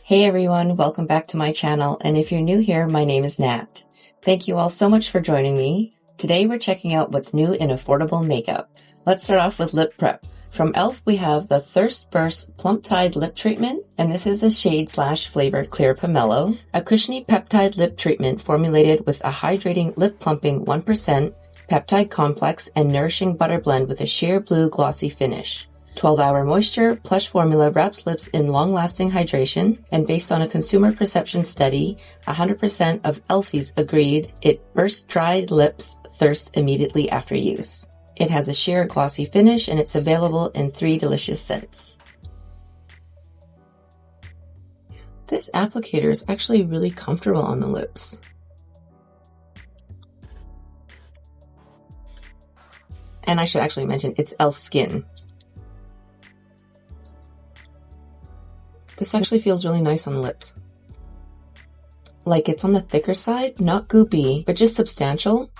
Hey everyone, welcome back to my channel, and if you're new here, my name is Nat. Thank you all so much for joining me. Today we're checking out what's new in affordable makeup. Let's start off with lip prep. From e.l.f. we have the Thirst Burst Plump Tide Lip Treatment, and this is the shade/flavored Clear Pomelo, a cushiony peptide lip treatment formulated with a hydrating lip plumping 1% peptide complex and nourishing butter blend with a sheer blue glossy finish. 12-hour moisture, plush formula wraps lips in long-lasting hydration, and based on a consumer perception study, 100% of Elfies agreed it bursts dry lips thirst immediately after use. It has a sheer glossy finish, and it's available in 3 delicious scents. This applicator is actually really comfortable on the lips. And I should actually mention, it's e.l.f. Skin. This actually feels really nice on the lips. Like, it's on the thicker side, not goopy, but just substantial.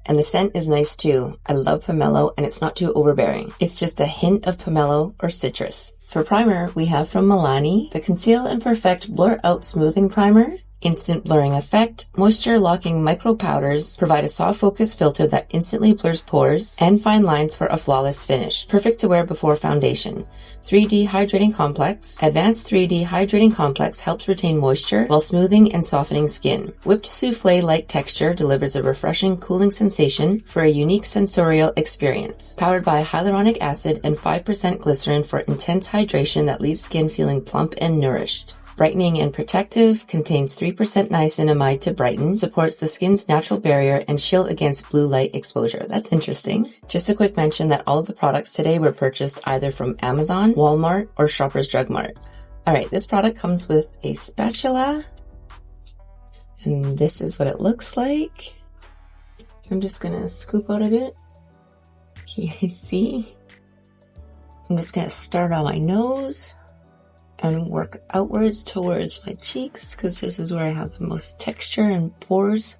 And the scent is nice too. I love pomelo, and it's not too overbearing. It's just a hint of pomelo or citrus. For primer, we have from MILANI, the Conceal and Perfect Blur Out Smoothing Primer. Instant blurring effect, moisture locking micro powders provide a soft focus filter that instantly blurs pores and fine lines for a flawless finish. Perfect to wear before foundation. 3D Hydrating Complex. Advanced 3D Hydrating Complex helps retain moisture while smoothing and softening skin. Whipped souffle-like texture delivers a refreshing, cooling sensation for a unique sensorial experience. Powered by hyaluronic acid and 5% glycerin for intense hydration that leaves skin feeling plump and nourished. Brightening and protective, contains 3% niacinamide to brighten, supports the skin's natural barrier, and shield against blue light exposure. That's interesting. Just a quick mention that all of the products today were purchased either from Amazon, Walmart, or Shoppers Drug Mart. Alright, this product comes with a spatula, and this is what it looks like. I'm just gonna scoop out a bit. Can you see? I'm just gonna start on my nose and work outwards towards my cheeks, because this is where I have the most texture and pores,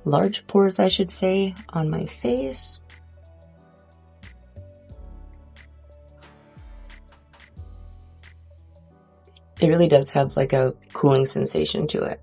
large pores I should say, on my face. It really does have like a cooling sensation to it.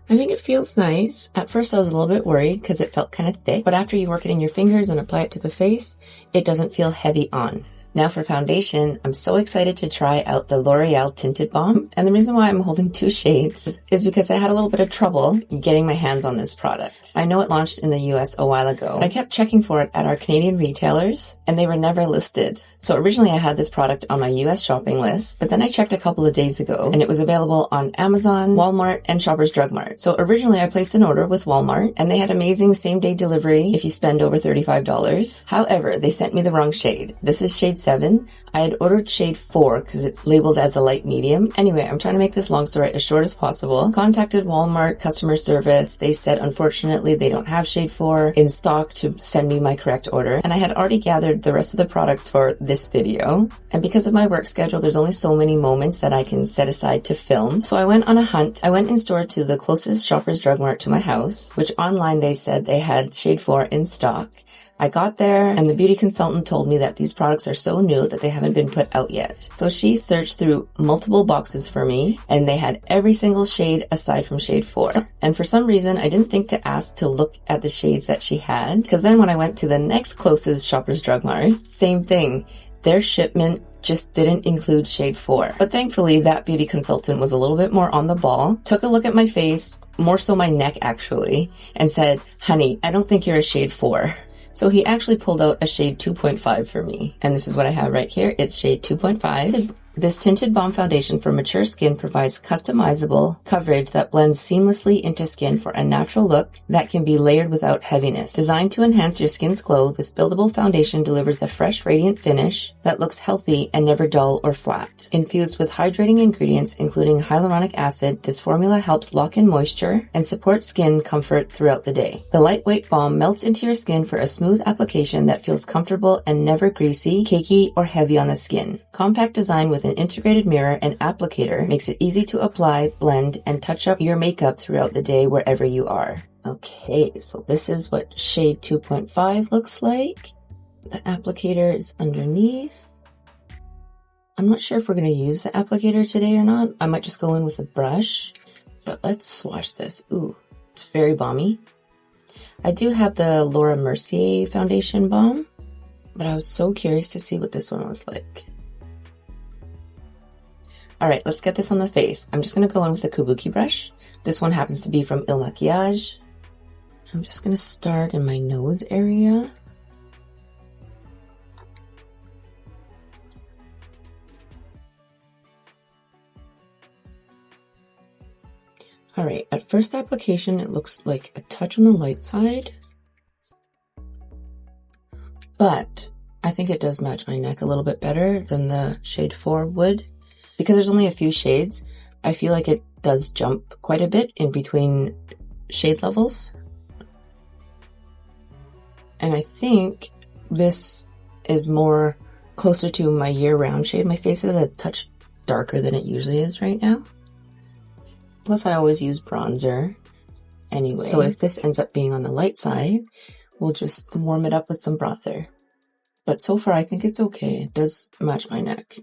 I think it feels nice. At first I was a little bit worried because it felt kind of thick, but after you work it in your fingers and apply it to the face, it doesn't feel heavy on. Now for foundation, I'm so excited to try out the L'Oreal Tinted Balm. And the reason why I'm holding 2 shades is because I had a little bit of trouble getting my hands on this product. I know it launched in the US a while ago, but I kept checking for it at our Canadian retailers, and they were never listed. So originally I had this product on my US shopping list, but then I checked a couple of days ago, and it was available on Amazon, Walmart, and Shoppers Drug Mart. So originally I placed an order with Walmart, and they had amazing same-day delivery if you spend over $35. However, they sent me the wrong shade. This is shade 7. I had ordered shade 4 because it's labeled as a light medium. Anyway, I'm trying to make this long story as short as possible. Contacted Walmart customer service. They said unfortunately they don't have shade 4 in stock to send me my correct order. And I had already gathered the rest of the products for this video. And because of my work schedule, there's only so many moments that I can set aside to film. So I went on a hunt. I went in store to the closest Shoppers Drug Mart to my house, which online they said they had shade 4 in stock. I got there, and the beauty consultant told me that these products are so new that they haven't been put out yet. So she searched through multiple boxes for me, and they had every single shade aside from shade 4. And for some reason, I didn't think to ask to look at the shades that she had, because then when I went to the next closest Shoppers Drug Mart, same thing. Their shipment just didn't include shade 4. But thankfully, that beauty consultant was a little bit more on the ball, took a look at my face, more so my neck actually, and said, "Honey, I don't think you're a shade 4. So he actually pulled out a shade 2.5 for me. And this is what I have right here. It's shade 2.5. This tinted balm foundation for mature skin provides customizable coverage that blends seamlessly into skin for a natural look that can be layered without heaviness. Designed to enhance your skin's glow, this buildable foundation delivers a fresh, radiant finish that looks healthy and never dull or flat. Infused with hydrating ingredients, including hyaluronic acid, this formula helps lock in moisture and support skin comfort throughout the day. The lightweight balm melts into your skin for a smooth application that feels comfortable and never greasy, cakey, or heavy on the skin. Compact design with an integrated mirror and applicator makes it easy to apply, blend, and touch up your makeup throughout the day wherever you are. Okay, so this is what shade 2.5 looks like. The applicator is underneath. I'm not sure if we're going to use the applicator today or not. I might just go in with a brush, but let's swatch this. Ooh, it's very balmy. I do have the Laura Mercier foundation balm, but I was so curious to see what this one was like. All right, let's get this on the face. I'm just going to go in with a kabuki brush. This one happens to be from Il Maquillage. I'm just going to start in my nose area. All right, at first application, it looks like a touch on the light side, but I think it does match my neck a little bit better than the shade 4 would. Because there's only a few shades, I feel like it does jump quite a bit in between shade levels. And I think this is more closer to my year-round shade. My face is a touch darker than it usually is right now. Plus, I always use bronzer anyway. So if this ends up being on the light side, we'll just warm it up with some bronzer. But so far, I think it's okay. It does match my neck.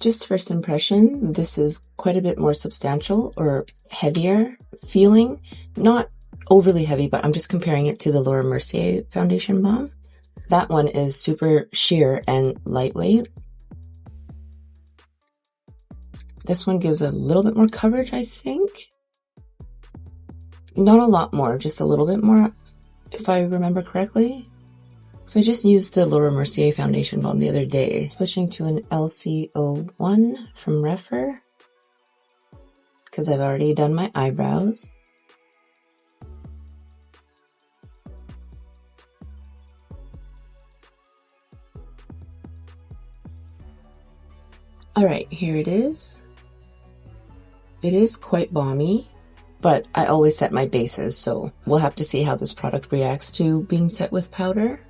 Just first impression, this is quite a bit more substantial or heavier feeling. Not overly heavy, but I'm just comparing it to the Laura Mercier foundation balm. That one is super sheer and lightweight. This one gives a little bit more coverage, I think. Not a lot more, just a little bit more, if I remember correctly. So I just used the Laura Mercier foundation balm the other day, switching to an LC01 from Refer, because I've already done my eyebrows. All right, here it is. It is quite balmy, but I always set my bases, so we'll have to see how this product reacts to being set with powder.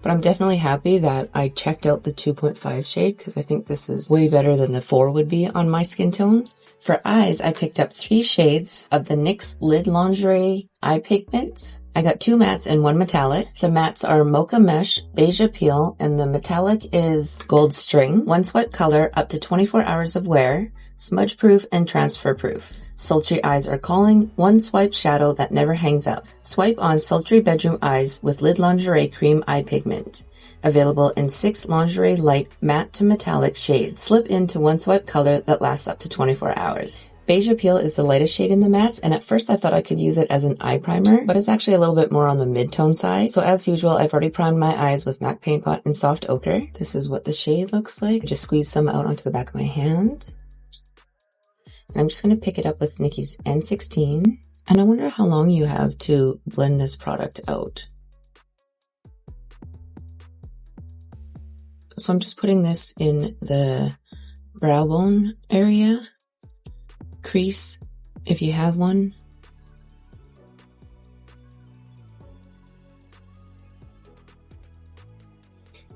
But I'm definitely happy that I checked out the 2.5 shade because I think this is way better than the 4 would be on my skin tone. For eyes, I picked up 3 shades of the NYX Lid Lingerie Eye Pigment. I got 2 mattes and 1 metallic. The mattes are Mocha Mesh, Beige Appeal, and the metallic is Gold String. 1 swipe color, up to 24 hours of wear, smudge proof and transfer proof. Sultry eyes are calling, 1 swipe shadow that never hangs up. Swipe on sultry bedroom eyes with Lid Lingerie Cream Eye Pigment. Available in 6 lingerie light matte to metallic shades. Slip into 1 swipe color that lasts up to 24 hours. Beige Appeal is the lightest shade in the mattes, and at first I thought I could use it as an eye primer, but it's actually a little bit more on the mid-tone side. So as usual, I've already primed my eyes with MAC Paint Pot in Soft Ochre. This is what the shade looks like. I just squeeze some out onto the back of my hand. And I'm just going to pick it up with Nikki's N16. And I wonder how long you have to blend this product out. So I'm just putting this in the brow bone area, crease if you have one.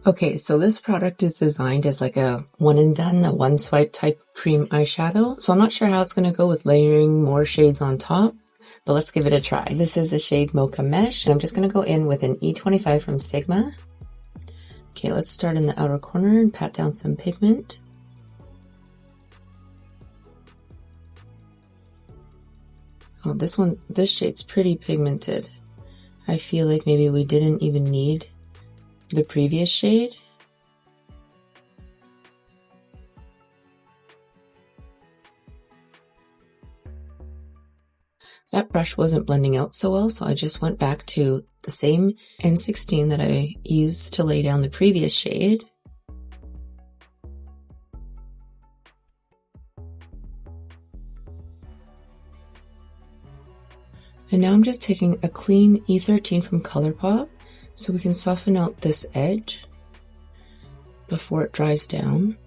Okay, so this product is designed as like a one and done, a one swipe type cream eyeshadow. So I'm not sure how it's going to go with layering more shades on top, but let's give it a try. This is the shade Mocha Mesh, and I'm just going to go in with an E25 from Sigma. Okay, let's start in the outer corner and pat down some pigment. Oh, this shade's pretty pigmented. I feel like maybe we didn't even need the previous shade. That brush wasn't blending out so well, so I just went back to the same N16 that I used to lay down the previous shade. And now I'm just taking a clean E13 from ColourPop so we can soften out this edge before it dries down.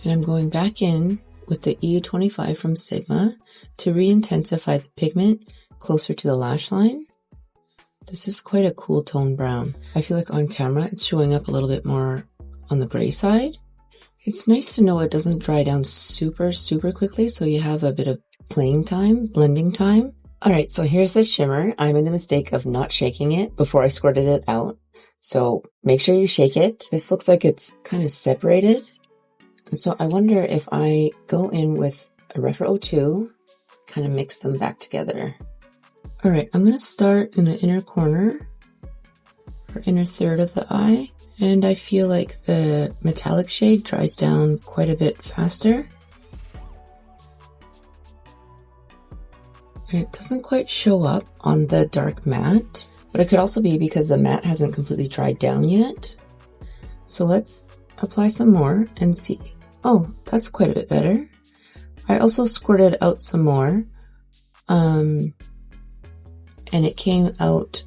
And I'm going back in with the E25 from Sigma to re-intensify the pigment closer to the lash line. This is quite a cool tone brown. I feel like on camera it's showing up a little bit more on the gray side. It's nice to know it doesn't dry down super quickly, so you have a bit of playing time, blending time. Alright, so here's the shimmer. I made the mistake of not shaking it before I squirted it out. So make sure you shake it. This looks like it's kind of separated. And so I wonder if I go in with a Refer 02, kind of mix them back together. All right, I'm going to start in the inner corner or inner third of the eye. And I feel like the metallic shade dries down quite a bit faster. And it doesn't quite show up on the dark matte, but it could also be because the matte hasn't completely dried down yet. So let's apply some more and see. Oh, that's quite a bit better. I also squirted out some more, and it came out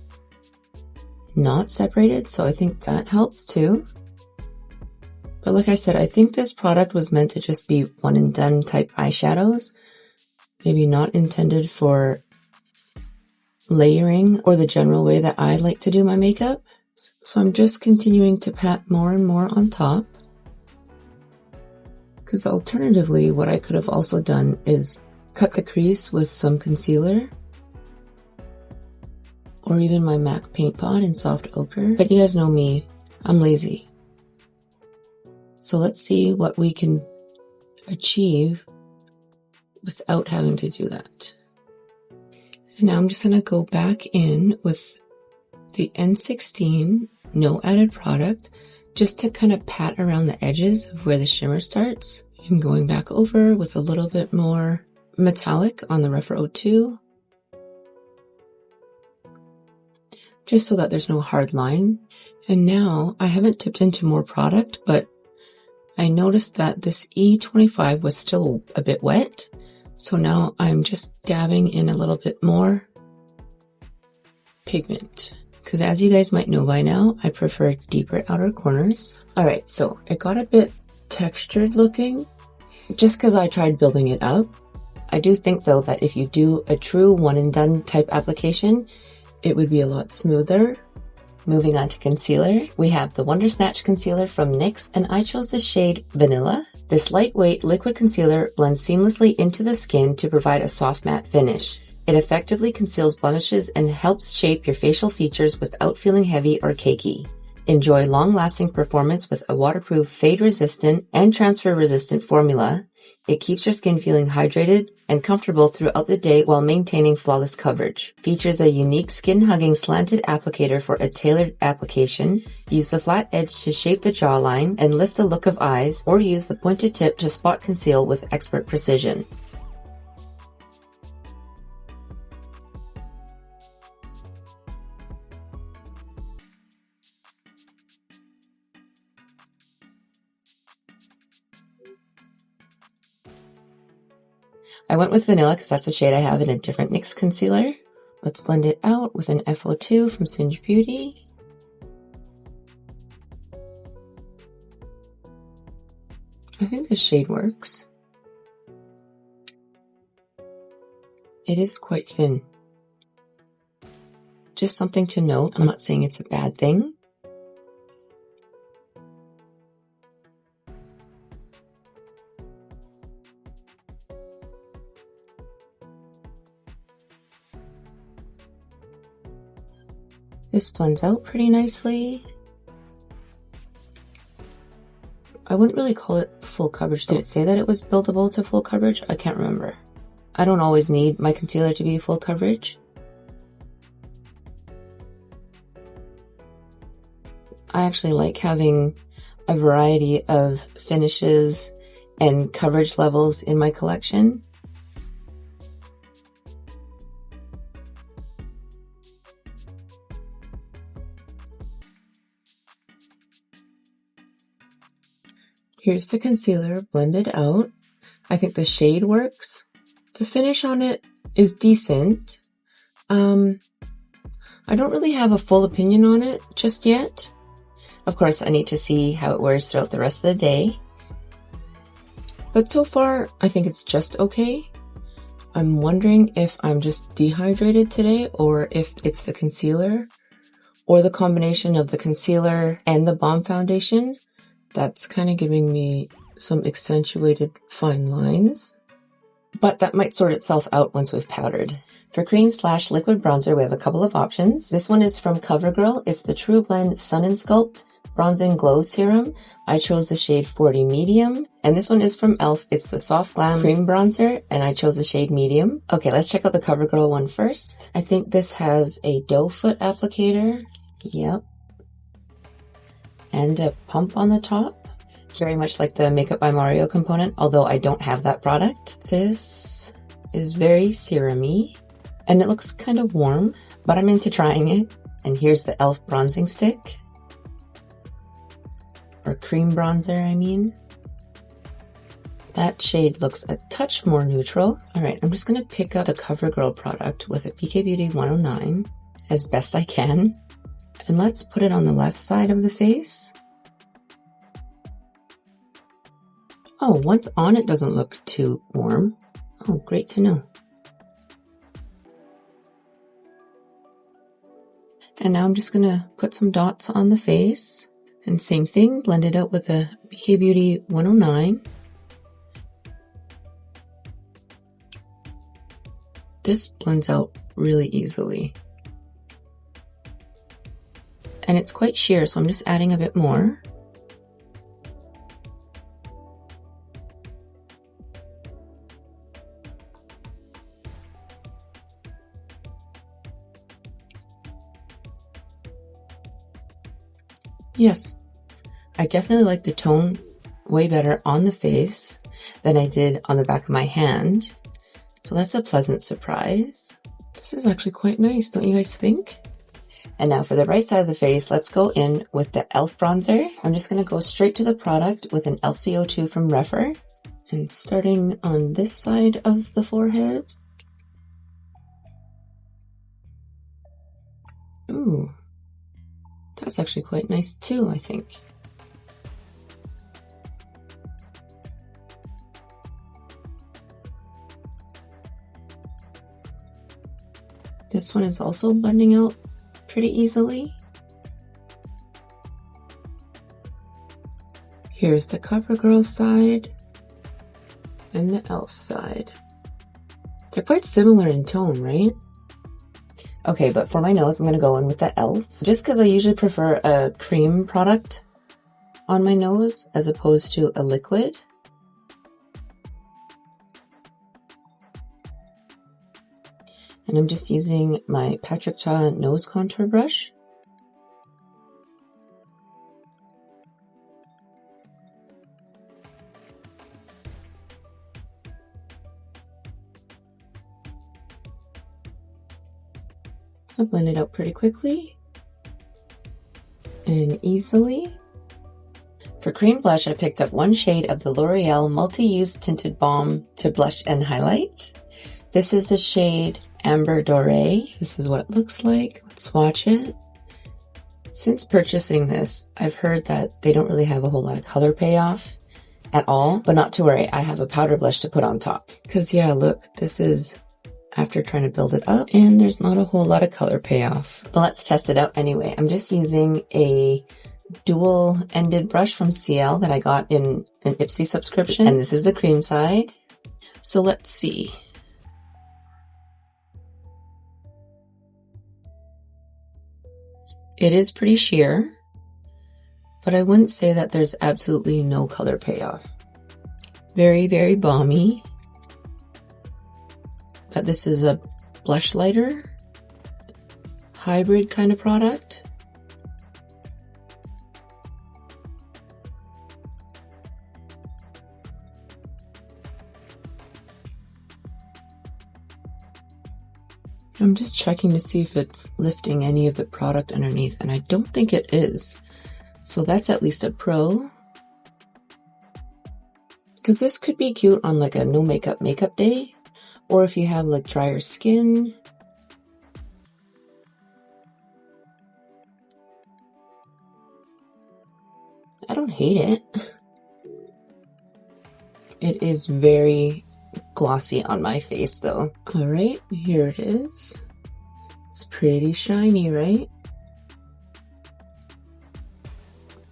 not separated, so I think that helps too. But like I said, I think this product was meant to just be one and done type eyeshadows, maybe not intended for layering or the general way that I like to do my makeup. So I'm just continuing to pat more and more on top, because alternatively what I could have also done is cut the crease with some concealer or even my MAC paint pot in soft ochre. But you guys know me, I'm lazy. So let's see what we can achieve without having to do that. And now I'm just going to go back in with the N16, no added product, just to kind of pat around the edges of where the shimmer starts. I'm going back over with a little bit more metallic on the Refer 02, just so that there's no hard line. And now I haven't tipped into more product, but I noticed that this E25 was still a bit wet. So now I'm just dabbing in a little bit more pigment, because as you guys might know by now, I prefer deeper outer corners. All right, so it got a bit textured looking just because I tried building it up. I do think though that if you do a true one and done type application, it would be a lot smoother. Moving on to concealer, we have the Wonder Snatch concealer from NYX, and I chose the shade Vanilla. This lightweight liquid concealer blends seamlessly into the skin to provide a soft matte finish. It effectively conceals blemishes and helps shape your facial features without feeling heavy or cakey. Enjoy long-lasting performance with a waterproof, fade-resistant, and transfer-resistant formula. It keeps your skin feeling hydrated and comfortable throughout the day while maintaining flawless coverage. Features a unique skin-hugging slanted applicator for a tailored application. Use the flat edge to shape the jawline and lift the look of eyes, or use the pointed tip to spot conceal with expert precision. I went with Vanilla because that's the shade I have in a different NYX concealer. Let's blend it out with an F02 from Singe Beauty. I think this shade works. It is quite thin. Just something to note. I'm not saying it's a bad thing. This blends out pretty nicely. I wouldn't really call it full coverage. Did it say that it was buildable to full coverage? I can't remember. I don't always need my concealer to be full coverage. I actually like having a variety of finishes and coverage levels in my collection. Here's the concealer blended out. I think the shade works. The finish on it is decent. I don't really have a full opinion on it just yet. Of course, I need to see how it wears throughout the rest of the day. But so far, I think it's just okay. I'm wondering if I'm just dehydrated today, or if it's the concealer, or the combination of the concealer and the Balm foundation. That's kind of giving me some accentuated fine lines. But that might sort itself out once we've powdered. For cream/liquid bronzer, we have a couple of options. This one is from CoverGirl. It's the TruBlend Sun and Sculpt Bronze and Glow Serum. I chose the shade 40 Medium. And this one is from e.l.f. It's the Soft Glam Cream Bronzer, and I chose the shade Medium. Okay, let's check out the CoverGirl one first. I think this has a doe foot applicator. Yep. And a pump on the top. Very much like the Makeup by Mario component, although I don't have that product. This is very serum-y. And it looks kind of warm, but I'm into trying it. And here's the e.l.f. bronzing stick. Or cream bronzer, I mean. That shade looks a touch more neutral. Alright, I'm just going to pick up the CoverGirl product with a PK Beauty 109 as best I can. And let's put it on the left side of the face. Oh, once on it doesn't look too warm. Oh, great to know. And now I'm just going to put some dots on the face. And same thing, blend it out with a BK Beauty 109. This blends out really easily. And it's quite sheer, so I'm just adding a bit more. Yes, I definitely like the tone way better on the face than I did on the back of my hand. So that's a pleasant surprise. This is actually quite nice, don't you guys think? And now for the right side of the face, let's go in with the e.l.f. bronzer. I'm just going to go straight to the product with an LCO2 from Refer. And starting on this side of the forehead. Ooh. That's actually quite nice too, I think. This one is also blending out pretty easily. Here's the CoverGirl side and the e.l.f. side. They're quite similar in tone, right? Okay, but for my nose, I'm going to go in with the e.l.f. just because I usually prefer a cream product on my nose as opposed to a liquid. And I'm just using my Patrick Cha nose contour brush. I'll blend it out pretty quickly and easily. For cream blush, I picked up one shade of the L'Oreal Multi-Use Tinted Balm to blush and highlight. This is the shade Amber Doré. This is what it looks like. Let's swatch it. Since purchasing this, I've heard that they don't really have a whole lot of color payoff at all, but not to worry, I have a powder blush to put on top. Because yeah, look, this is after trying to build it up, and there's not a whole lot of color payoff. But let's test it out anyway. I'm just using a dual-ended brush from CL that I got in an Ipsy subscription, and this is the cream side. So let's see. It is pretty sheer, but I wouldn't say that there's absolutely no color payoff. Very, very balmy. But this is a blush lighter, hybrid kind of product. I'm just checking to see if it's lifting any of the product underneath, and I don't think it is. So that's at least a pro. Because this could be cute on like a no makeup day. Or if you have like drier skin. I don't hate it. It is very glossy on my face though. Alright, here it is. It's pretty shiny, right?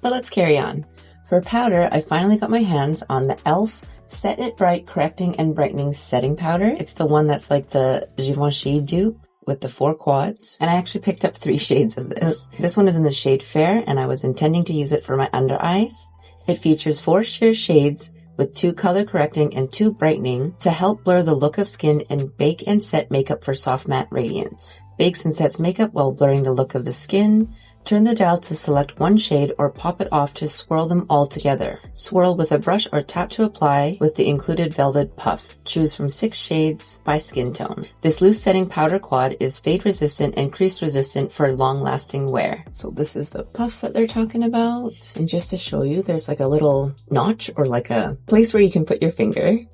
But let's carry on. For powder, I finally got my hands on the e.l.f. Set It Bright Correcting and Brightening Setting Powder. It's the one that's like the Givenchy dupe with the 4 quads. And I actually picked up 3 shades of this. This one is in the shade Fair, and I was intending to use it for my under eyes. It features 4 sheer shades with 2 color correcting and 2 brightening to help blur the look of skin and bake and set makeup for soft matte radiance. Bakes and sets makeup while blurring the look of the skin. Turn the dial to select one shade or pop it off to swirl them all together. Swirl with a brush or tap to apply with the included velvet puff. Choose from 6 shades by skin tone. This loose setting powder quad is fade resistant and crease resistant for long lasting wear. So this is the puff that they're talking about. And just to show you, there's like a little notch or like a place where you can put your finger and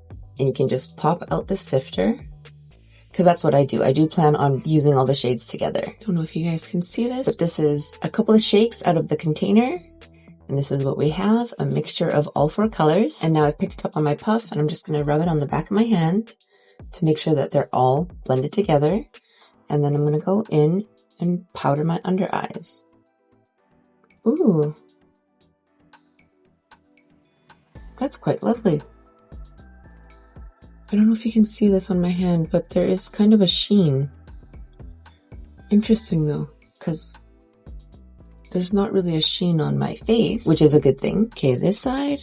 you can just pop out the sifter. Because that's what I do. I do plan on using all the shades together. Don't know if you guys can see this, but this is a couple of shakes out of the container. And this is what we have, a mixture of all 4 colors. And now I've picked it up on my puff and I'm just going to rub it on the back of my hand to make sure that they're all blended together. And then I'm going to go in and powder my under eyes. Ooh. That's quite lovely. I don't know if you can see this on my hand, but there is kind of a sheen. Interesting though, because there's not really a sheen on my face, which is a good thing. Okay, this side.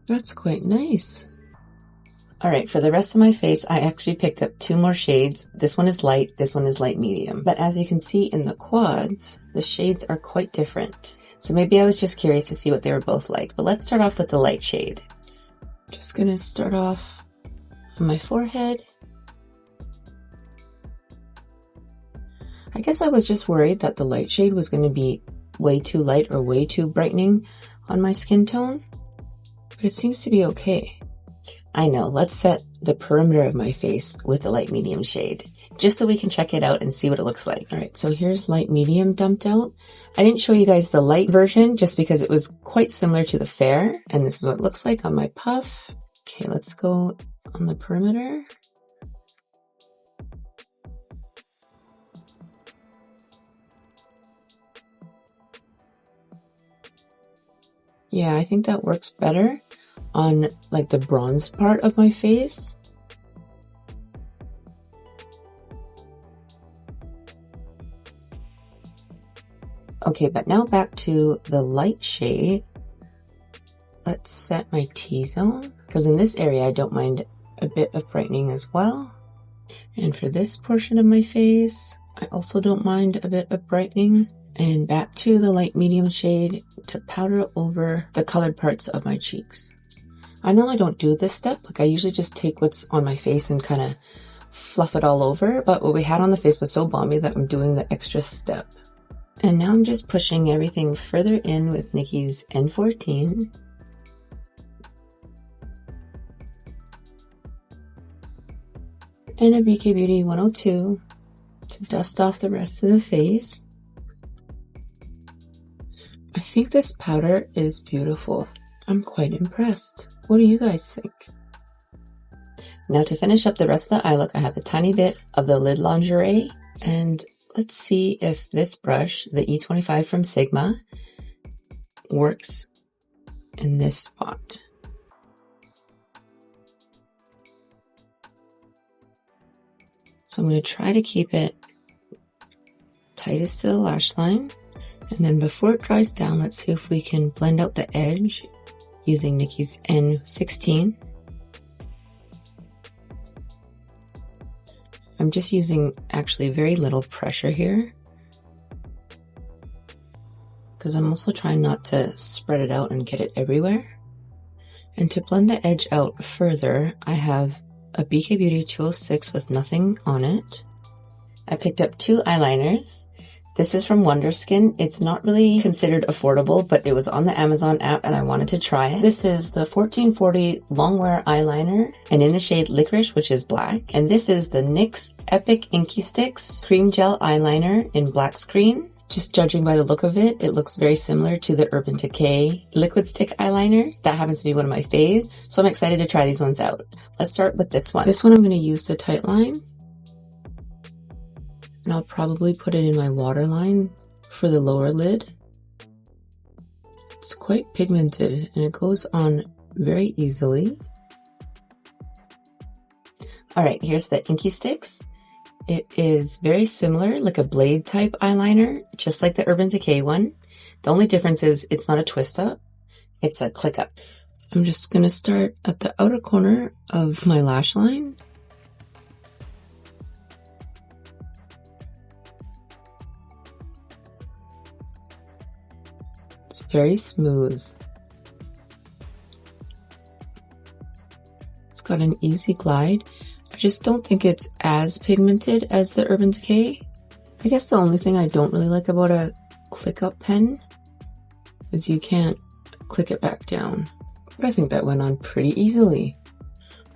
That's quite nice. Alright, for the rest of my face, I actually picked up 2 more shades. This one is light, this one is light medium. But as you can see in the quads, the shades are quite different. So maybe I was just curious to see what they were both like. But let's start off with the light shade. Just gonna start off on my forehead. I guess I was just worried that the light shade was gonna be way too light or way too brightening on my skin tone. But it seems to be okay. I know, let's set the perimeter of my face with the light medium shade, just so we can check it out and see what it looks like. Alright, so here's light medium dumped out. I didn't show you guys the light version just because it was quite similar to the Fair, and this is what it looks like on my puff. Okay, let's go on the perimeter. Yeah, I think that works better on like the bronzed part of my face. Okay, but now back to the light shade. Let's set my T-zone, because in this area I don't mind a bit of brightening as well. And for this portion of my face, I also don't mind a bit of brightening. And back to the light medium shade to powder over the colored parts of my cheeks. I normally don't do this step. Like I usually just take what's on my face and kind of fluff it all over. But what we had on the face was so balmy that I'm doing the extra step. And now I'm just pushing everything further in with Nikki's N14. And a BK Beauty 102 to dust off the rest of the face. I think this powder is beautiful. I'm quite impressed. What do you guys think? Now to finish up the rest of the eye look, I have a tiny bit of the lid lingerie. And let's see if this brush, the E25 from Sigma, works in this spot. So I'm going to try to keep it tightest to the lash line. And then before it dries down, let's see if we can blend out the edge using Nikki's N16. I'm just using actually very little pressure here, because I'm also trying not to spread it out and get it everywhere. And to blend the edge out further, I have a BK Beauty 206 with nothing on it. I picked up 2 eyeliners. This is from Wonder Skin. It's not really considered affordable, but it was on the Amazon app and I wanted to try it. This is the 1440 Longwear Eyeliner and in the shade Licorice, which is black. And this is the NYX Epic Inky Sticks Cream Gel Eyeliner in black screen. Just judging by the look of it, it looks very similar to the Urban Decay Liquid Stick Eyeliner. That happens to be one of my faves, so I'm excited to try these ones out. Let's start with this one. This one I'm going to use to tightline. And I'll probably put it in my waterline for the lower lid. It's quite pigmented and it goes on very easily. Alright, here's the Inky Sticks. It is very similar, like a blade type eyeliner, just like the Urban Decay one. The only difference is it's not a twist up, it's a click up. I'm just going to start at the outer corner of my lash line. It's very smooth. It's got an easy glide. I just don't think it's as pigmented as the Urban Decay. I guess the only thing I don't really like about a click up pen is you can't click it back down. But I think that went on pretty easily.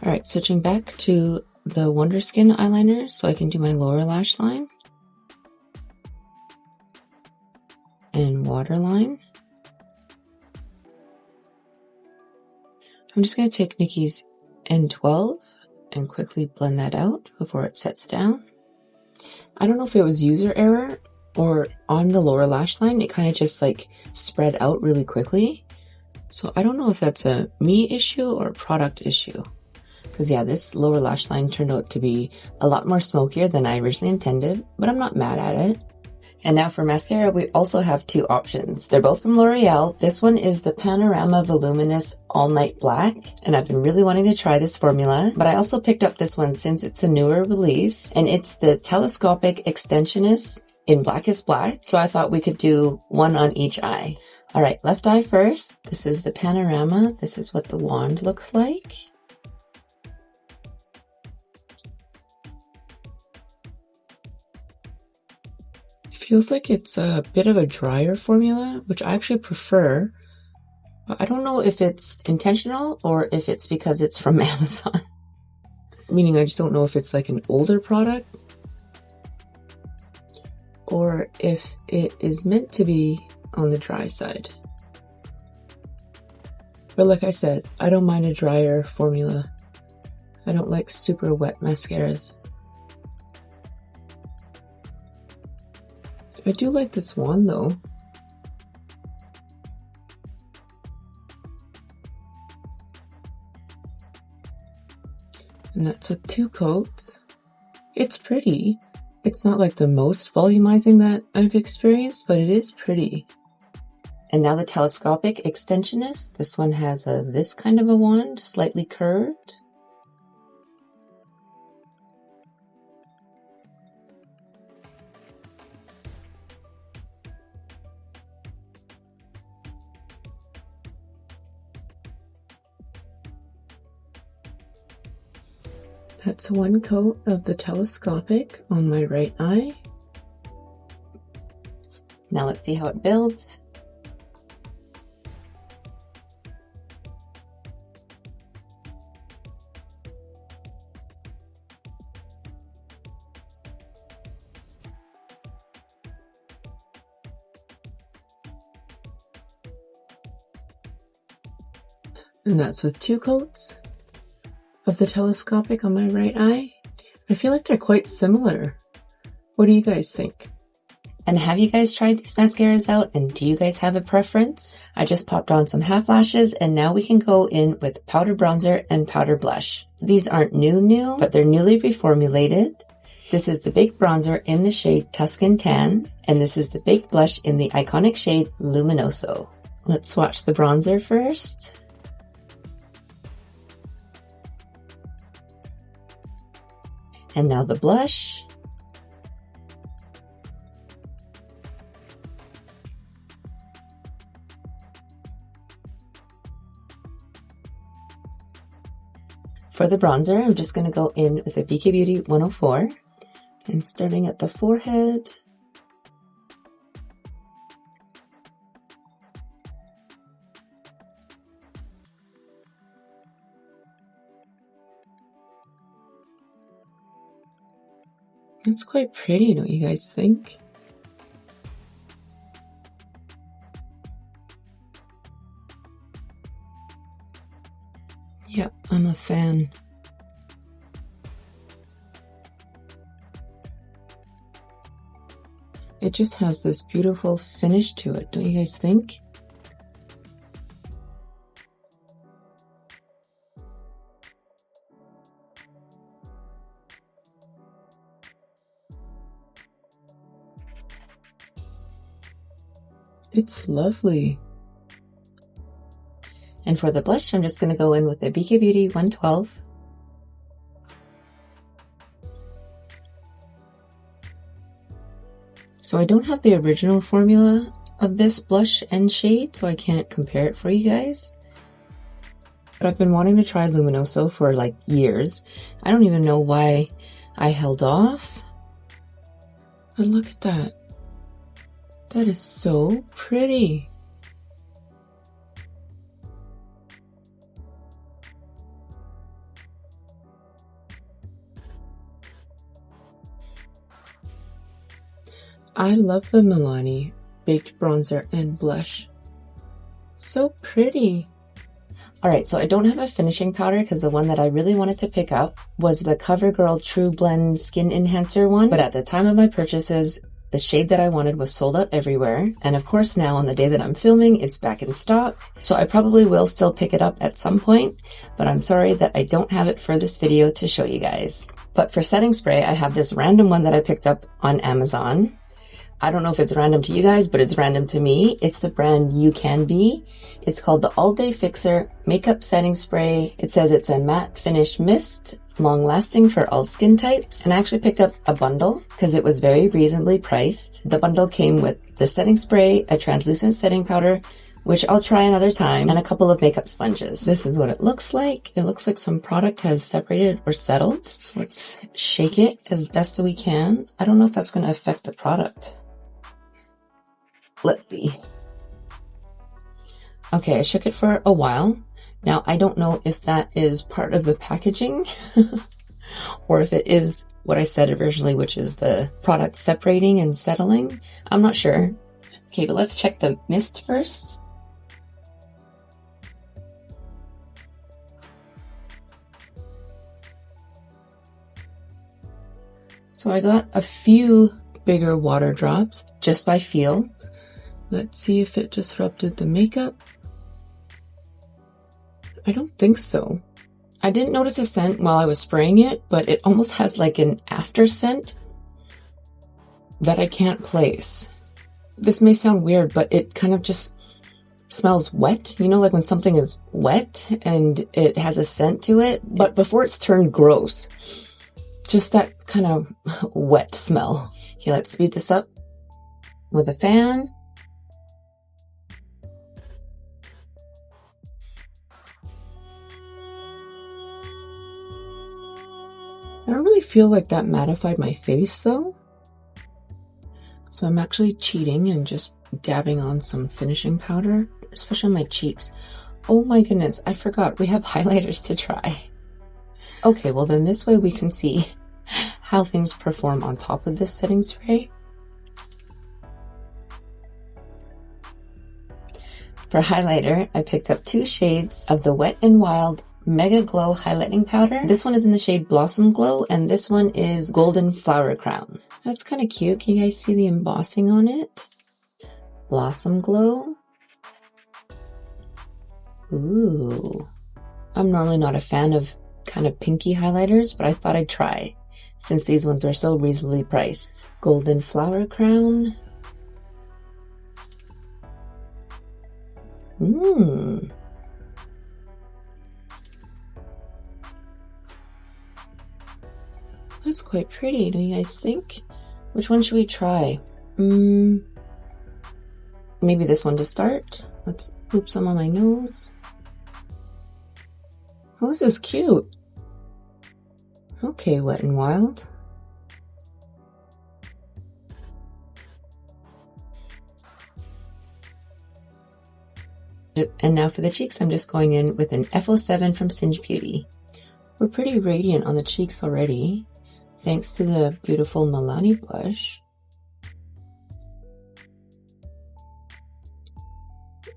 Alright, switching back to the Wonder Skin eyeliner so I can do my lower lash line. And waterline. I'm just going to take Nikki's N12 and quickly blend that out before it sets down. I don't know if it was user error or on the lower lash line, it kind of just like spread out really quickly. So I don't know if that's a me issue or a product issue. Because yeah, this lower lash line turned out to be a lot more smokier than I originally intended, but I'm not mad at it. And now for mascara, we also have two options. They're both from L'Oreal. This one is the Panorama Voluminous All Night Black, and I've been really wanting to try this formula, but I also picked up this one since it's a newer release, and it's the Telescopic Extensionist in Blackest Black, so I thought we could do one on each eye. Alright, left eye first. This is the Panorama. This is what the wand looks like. Feels like it's a bit of a drier formula, which I actually prefer, but I don't know if it's intentional or if it's because it's from Amazon. Meaning I just don't know if it's like an older product or if it is meant to be on the dry side. But like I said, I don't mind a drier formula. I don't like super wet mascaras. I do like this wand though. And that's with 2 coats. It's pretty. It's not like the most volumizing that I've experienced, but it is pretty. And now the Telescopic Extensionist. This one has this kind of a wand, slightly curved. That's 1 coat of the Telescopic on my right eye. Now let's see how it builds. And that's with 2 coats of the Telescopic on my right eye. I feel like they're quite similar. What do you guys think? And have you guys tried these mascaras out, and do you guys have a preference? I just popped on some half lashes, and now we can go in with powder bronzer and powder blush. These aren't new, but they're newly reformulated. This is the Baked Bronzer in the shade Tuscan Tan, and this is the Baked Blush in the iconic shade Luminoso. Let's swatch the bronzer first. And now the blush. For the bronzer, I'm just going to go in with a BK Beauty 104 and starting at the forehead. It's quite pretty, don't you guys think? Yep, I'm a fan. It just has this beautiful finish to it, don't you guys think? It's lovely. And for the blush, I'm just going to go in with the BK Beauty 112. So I don't have the original formula of this blush and shade, so I can't compare it for you guys. But I've been wanting to try Luminoso for like years. I don't even know why I held off. But look at that. That is so pretty. I love the MILANI Baked Bronzer and Blush. So pretty. Alright, so I don't have a finishing powder because the one that I really wanted to pick up was the CoverGirl TruBlend Skin Enhancer one. But at the time of my purchases, the shade that I wanted was sold out everywhere. And of course now on the day that I'm filming, it's back in stock. So I probably will still pick it up at some point, but I'm sorry that I don't have it for this video to show you guys. But for setting spray, I have this random one that I picked up on Amazon. I don't know if it's random to you guys, but it's random to me. It's the brand You Can Be. It's called the All Day Fixer Makeup Setting Spray. It says it's a matte finish mist, long lasting for all skin types. And I actually picked up a bundle because it was very reasonably priced. The bundle came with the setting spray, a translucent setting powder, which I'll try another time, and a couple of makeup sponges. This is what it looks like. It looks like some product has separated or settled. So let's shake it as best we can. I don't know if that's going to affect the product. Let's see. Okay, I shook it for a while. Now, I don't know if that is part of the packaging or if it is what I said originally, which is the product separating and settling. I'm not sure. Okay, but let's check the mist first. So I got a few bigger water drops just by feel. Let's see if it disrupted the makeup. I don't think so. I didn't notice a scent while I was spraying it, but it almost has like an after scent that I can't place. This may sound weird, but it kind of just smells wet. You know, like when something is wet and it has a scent to it, but before it's turned gross. Just that kind of wet smell. Okay, let's speed this up with a fan. I don't really feel like that mattified my face though. So I'm actually cheating and just dabbing on some finishing powder, especially on my cheeks. Oh my goodness, I forgot we have highlighters to try. Okay, well then this way we can see how things perform on top of this setting spray. For highlighter, I picked up 2 shades of the Wet n Wild Mega Glow Highlighting Powder. This one is in the shade Blossom Glow, and this one is Golden Flower Crown. That's kind of cute. Can you guys see the embossing on it? Blossom Glow. Ooh. I'm normally not a fan of kind of pinky highlighters, but I thought I'd try since these ones are so reasonably priced. Golden Flower Crown. That's quite pretty, don't you guys think? Which one should we try? Maybe this one to start. Let's poop some on my nose. Oh, this is cute. Okay, Wet n Wild. And now for the cheeks, I'm just going in with an F07 from Singe Beauty. We're pretty radiant on the cheeks already, thanks to the beautiful MILANI blush.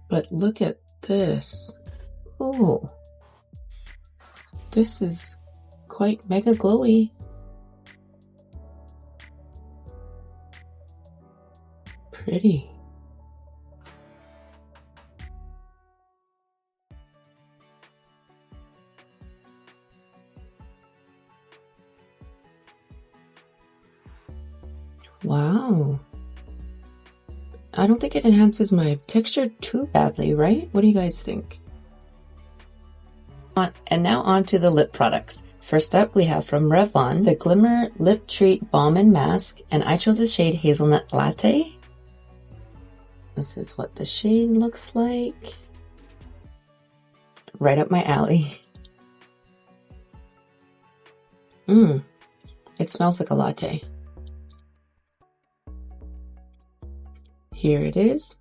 But look at this. Oh, this is quite mega glowy. pretty. Wow. I don't think it enhances my texture too badly, right? What do you guys think? And now on to the lip products. First up, we have from Revlon, the Glimmer Lip Treat Balm and Mask, and I chose the shade Hazelnut Latte. This is what the shade looks like. Right up my alley. It smells like a latte. Here it is.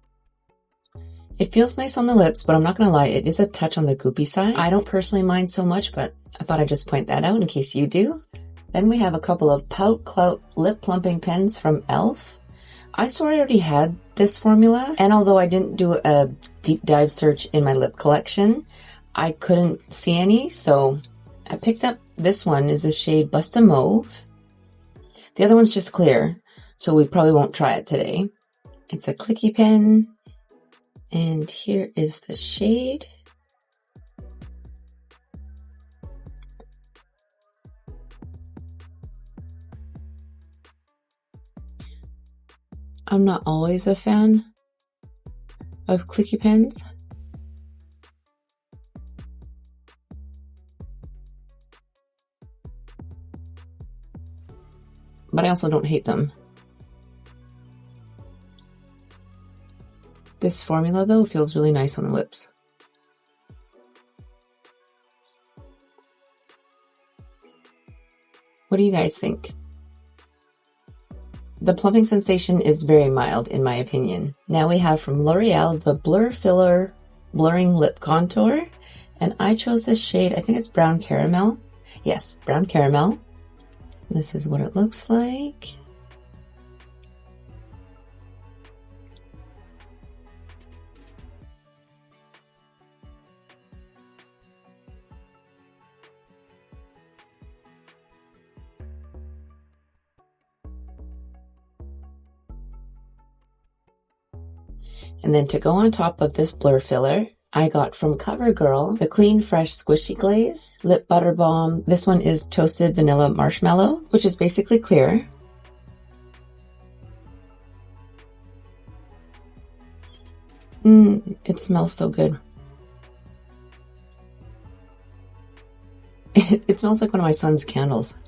It feels nice on the lips, but I'm not gonna lie, it is a touch on the goopy side. I don't personally mind so much, but I thought I'd just point that out in case you do. Then we have a couple of Pout Clout lip plumping pens from e.l.f. I swore I already had this formula, and although I didn't do a deep dive search in my lip collection, I couldn't see any, so I picked up this one. Is the shade Busta Mauve. The other one's just clear, so we probably won't try it today. It's a clicky pen, and here is the shade. I'm not always a fan of clicky pens. But I also don't hate them. This formula, though, feels really nice on the lips. What do you guys think? The plumping sensation is very mild, in my opinion. Now we have from L'Oreal the Blur Filler Blurring Lip Contour, and I chose this shade, I think it's Brown Caramel. Yes, Brown Caramel. This is what it looks like. And then to go on top of this blur filler, I got from CoverGirl the Clean Fresh Squishy Glaze Lip Butter Balm. This one is Toasted Vanilla Marshmallow, which is basically clear. It smells so good. It smells like one of my son's candles.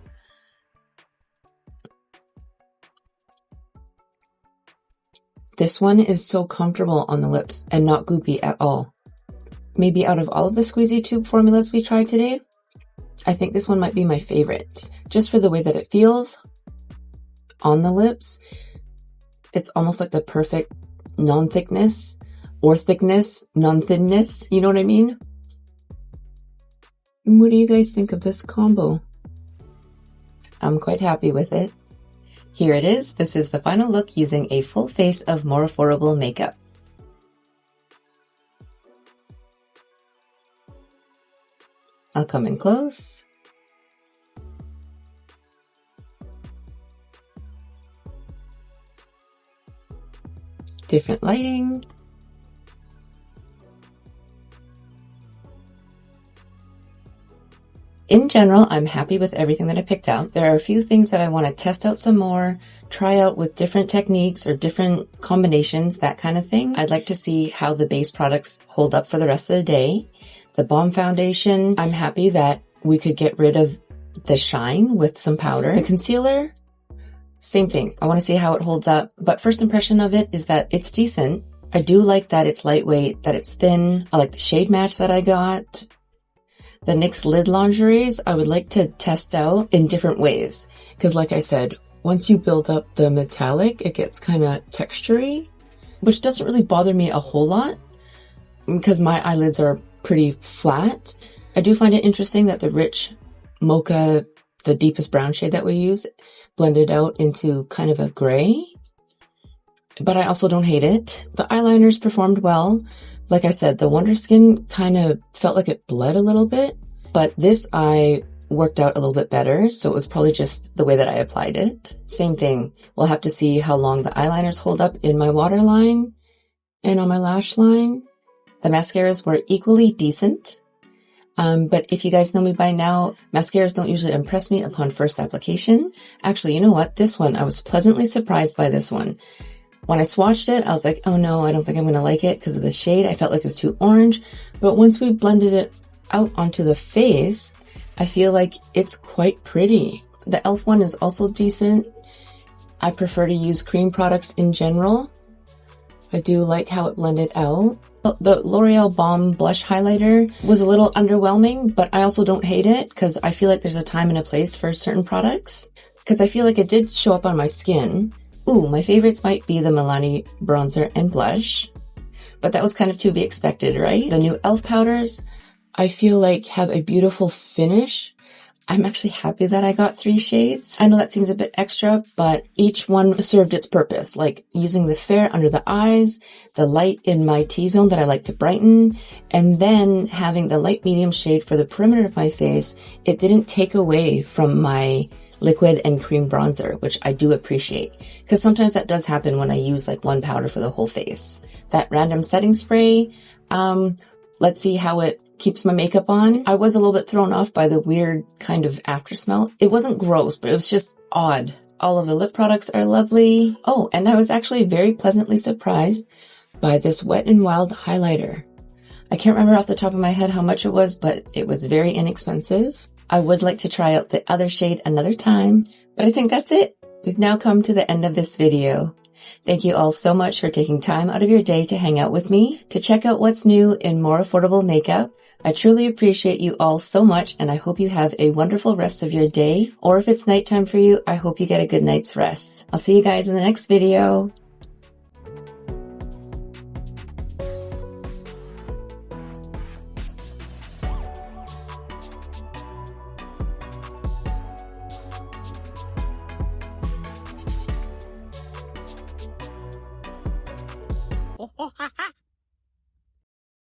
This one is so comfortable on the lips and not goopy at all. Maybe out of all of the squeezy tube formulas we tried today, I think this one might be my favorite. Just for the way that it feels on the lips. It's almost like the perfect non-thickness or thickness, non-thinness. You know what I mean? What do you guys think of this combo? I'm quite happy with it. Here it is. This is the final look using a full face of more affordable makeup. I'll come in close. Different lighting. In general, I'm happy with everything that I picked out. There are a few things that I want to test out some more, try out with different techniques or different combinations, that kind of thing. I'd like to see how the base products hold up for the rest of the day. The Balm foundation, I'm happy that we could get rid of the shine with some powder. The concealer, same thing. I want to see how it holds up. But first impression of it is that it's decent. I do like that it's lightweight, that it's thin. I like the shade match that I got. The NYX lid lingeries, I would like to test out in different ways. Because like I said, once you build up the metallic, it gets kind of textury, which doesn't really bother me a whole lot because my eyelids are pretty flat. I do find it interesting that the rich Mocha, the deepest brown shade that we use, blended out into kind of a gray. But I also don't hate it. The eyeliners performed well. Like I said, the Wonder Skin kind of felt like it bled a little bit, but this eye worked out a little bit better, so it was probably just the way that I applied it. Same thing. We'll have to see how long the eyeliners hold up in my waterline and on my lash line. The mascaras were equally decent. But if you guys know me by now, mascaras don't usually impress me upon first application. Actually, you know what? This one, I was pleasantly surprised by this one. When I swatched it, I was like, oh no, I don't think I'm going to like it because of the shade. I felt like it was too orange. But once we blended it out onto the face, I feel like it's quite pretty. The e.l.f. one is also decent. I prefer to use cream products in general. I do like how it blended out. The L'Oreal Balm blush highlighter was a little underwhelming, but I also don't hate it because I feel like there's a time and a place for certain products. Because I feel like it did show up on my skin. Ooh, my favorites might be the MILANI bronzer and blush. But that was kind of to be expected, right? The new e.l.f. powders, I feel like have a beautiful finish. I'm actually happy that I got 3 shades. I know that seems a bit extra, but each one served its purpose, like using the fair under the eyes, the light in my T-zone that I like to brighten, and then having the light medium shade for the perimeter of my face. It didn't take away from my liquid and cream bronzer, which I do appreciate, because sometimes that does happen when I use like one powder for the whole face. That random setting spray, let's see how it keeps my makeup on. I was a little bit thrown off by the weird kind of after smell. It wasn't gross, but it was just odd. All of the lip products are lovely. Oh, and I was actually very pleasantly surprised by this Wet n Wild highlighter. I can't remember off the top of my head how much it was, but it was very inexpensive. I would like to try out the other shade another time, but I think that's it. We've now come to the end of this video. Thank you all so much for taking time out of your day to hang out with me, to check out what's new in more affordable makeup. I truly appreciate you all so much, and I hope you have a wonderful rest of your day. Or if it's nighttime for you, I hope you get a good night's rest. I'll see you guys in the next video. Oh, ha, ha.